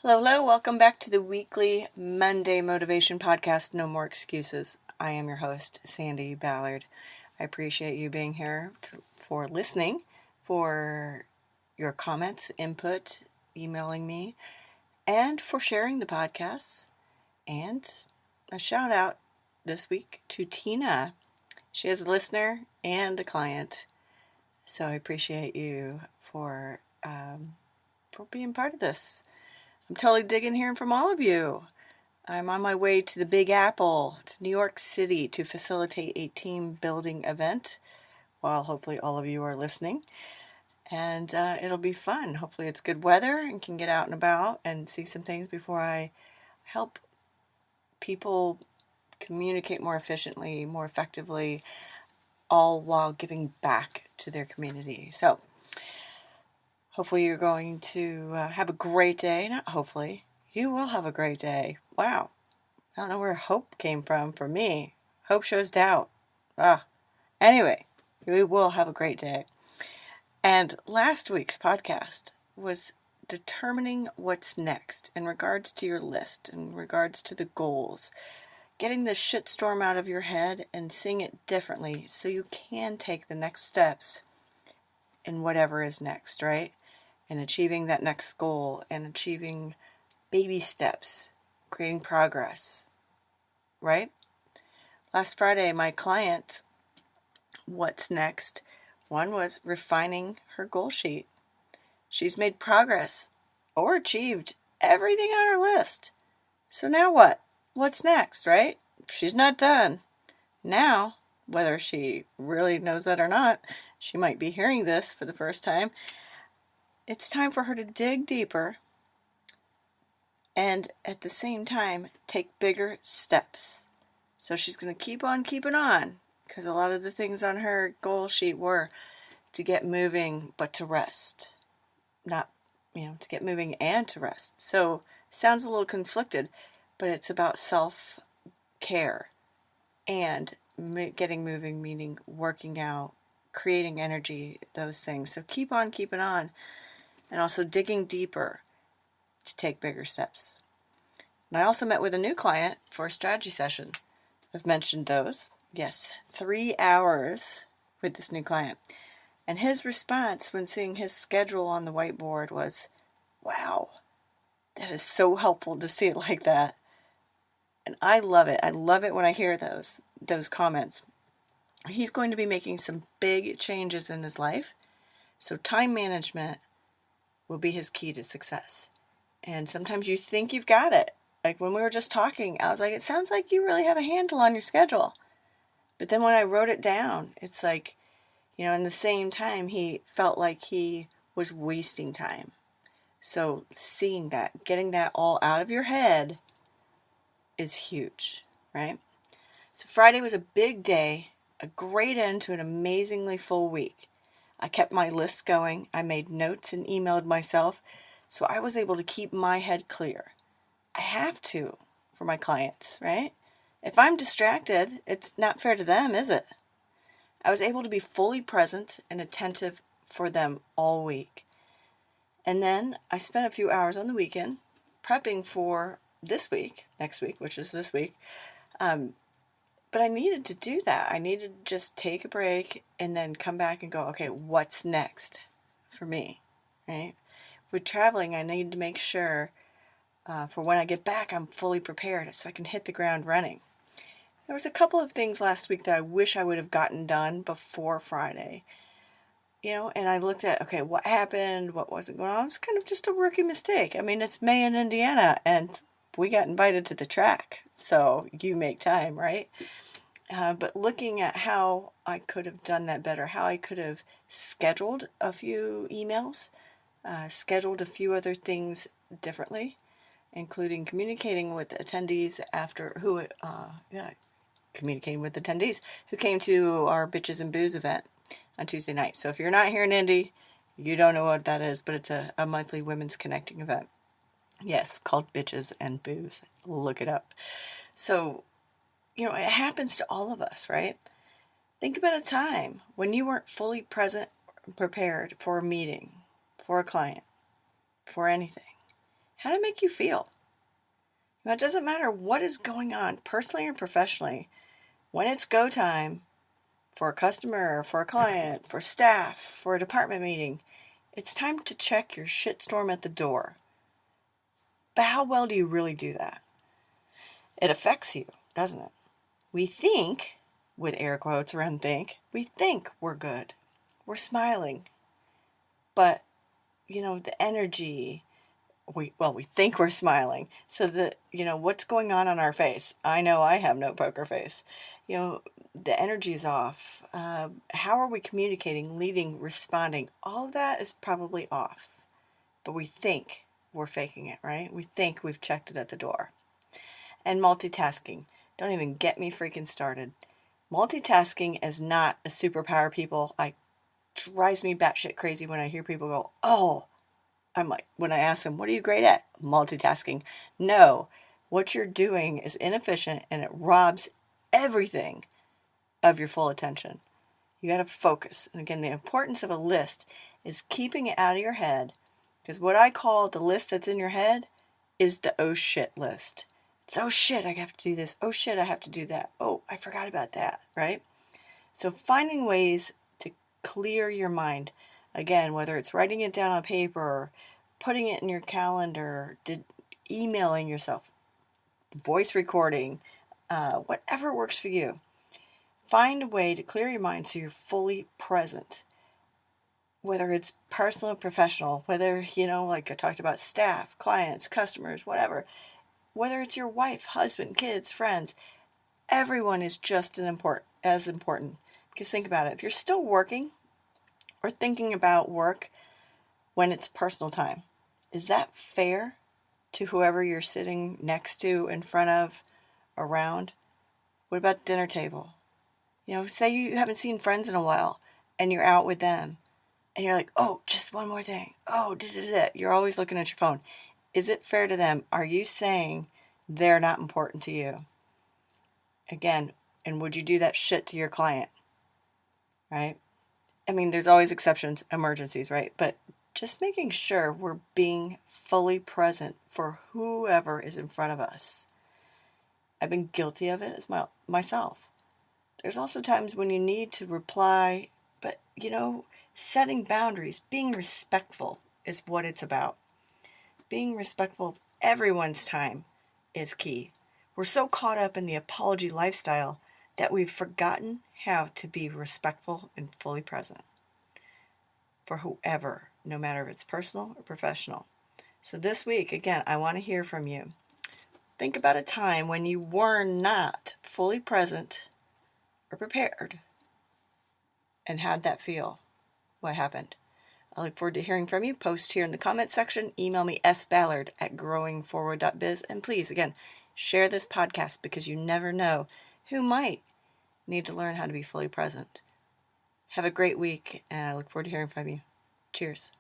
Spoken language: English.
Hello, hello. Welcome back to the weekly Monday Motivation Podcast, No More Excuses. I am your host, Sandi, Ballard. I appreciate you being here for listening, for your comments, input, emailing me, and for sharing the podcasts. And a shout out this week to Tina. She is a listener and a client. So I appreciate you for being part of this. I'm totally digging hearing from all of you. I'm on my way to the Big Apple, to New York City, to facilitate a team building event while hopefully all of you are listening. And it'll be fun. Hopefully it's good weather and can get out and about and see some things before I help people communicate more efficiently, more effectively, all while giving back to their community. So hopefully you're going to have a great day. Not hopefully. You will have a great day. Wow. I don't know where hope came from for me. Hope shows doubt. Anyway, we will have a great day. And last week's podcast was determining what's next in regards to your list, in regards to the goals. Getting the shitstorm out of your head and seeing it differently so you can take the next steps in whatever is next, right? And achieving that next goal and achieving baby steps, creating progress, right? Last Friday, my client, what's next? One was refining her goal sheet. She's made progress or achieved everything on her list. So now what? What's next, right? She's not done. Now, whether she really knows that or not, she might be hearing this for the first time. It's time for her to dig deeper and at the same time take bigger steps. So she's going to keep on keeping on because a lot of the things on her goal sheet were to get moving but to rest. Not, to get moving and to rest. So sounds a little conflicted, but it's about self-care and getting moving, meaning working out, creating energy, those things. So keep on keeping on. And also digging deeper to take bigger steps. And I also met with a new client for a strategy session. I've mentioned those. Yes, 3 hours with this new client. And his response when seeing his schedule on the whiteboard was, wow, that is so helpful to see it like that. And I love it. I love it when I hear those comments. He's going to be making some big changes in his life. So time management will be his key to success. And sometimes you think you've got it. Like when we were just talking, I was like, it sounds like you really have a handle on your schedule. But then when I wrote it down, it's like, in the same time, he felt like he was wasting time. So seeing that, getting that all out of your head is huge, right? So Friday was a big day, a great end to an amazingly full week. I kept my lists going. I made notes and emailed myself, so I was able to keep my head clear. I have to for my clients, right? If I'm distracted, it's not fair to them, is it? I was able to be fully present and attentive for them all week. And then I spent a few hours on the weekend prepping for next week, which is this week. But I needed to do that. I needed to just take a break and then come back and go, okay, what's next for me, right? With traveling, I need to make sure for when I get back, I'm fully prepared so I can hit the ground running. There was a couple of things last week that I wish I would have gotten done before Friday, and I looked at, okay, what happened? What wasn't going on? It was kind of just a rookie mistake. I mean, it's May in Indiana and we got invited to the track. So you make time, right? But looking at how I could have done that better, how I could have scheduled a few emails, scheduled a few other things differently, including communicating with attendees communicating with attendees who came to our Bitches and Booze event on Tuesday night. So if you're not here in Indy, you don't know what that is, but it's a monthly women's connecting event. Yes, called Bitches and Booze. Look it up. So, it happens to all of us, right? Think about a time when you weren't fully present, prepared for a meeting, for a client, for anything. How did it make you feel? Now, it doesn't matter what is going on, personally or professionally. When it's go time for a customer, for a client, for staff, for a department meeting, it's time to check your shitstorm at the door. But how well do you really do that? It affects you, doesn't it? We think, with air quotes around we think we're good. We're smiling. But, the energy, we think we're smiling. So what's going on our face? I know I have no poker face. The energy's off. How are we communicating, leading, responding? All of that is probably off. But we think we're faking it, right? We think we've checked it at the door. And multitasking. Don't even get me freaking started. Multitasking is not a superpower, people. It drives me batshit crazy when I hear people go, oh, I'm like, when I ask them, what are you great at? Multitasking. No, what you're doing is inefficient and it robs everything of your full attention. You got to focus. And again, the importance of a list is keeping it out of your head. Because what I call the list that's in your head is the oh shit list. It's oh shit, I have to do this. Oh shit, I have to do that. Oh, I forgot about that, right? So finding ways to clear your mind. Again, whether it's writing it down on paper or putting it in your calendar, emailing yourself, voice recording, whatever works for you. Find a way to clear your mind so you're fully present. Whether it's personal or professional, whether, like I talked about, staff, clients, customers, whatever. Whether it's your wife, husband, kids, friends, everyone is just as important. Because think about it, if you're still working or thinking about work when it's personal time, is that fair to whoever you're sitting next to, in front of, around? What about dinner table? Say you haven't seen friends in a while and you're out with them and you're like, oh, just one more thing. Oh, You're always looking at your phone. Is it fair to them? Are you saying they're not important to you? Again, and would you do that shit to your client? Right? I mean, there's always exceptions, emergencies, right? But just making sure we're being fully present for whoever is in front of us. I've been guilty of it as myself. There's also times when you need to reply, but, setting boundaries, being respectful is what it's about. Being respectful of everyone's time is key. We're so caught up in the apology lifestyle that we've forgotten how to be respectful and fully present for whoever, no matter if it's personal or professional. So this week, again, I want to hear from you. Think about a time when you were not fully present or prepared. And how'd that feel? What happened? I look forward to hearing from you. Post here in the comments section. Email me sballard@growingforward.biz. And please, again, share this podcast because you never know who might need to learn how to be fully present. Have a great week, and I look forward to hearing from you. Cheers.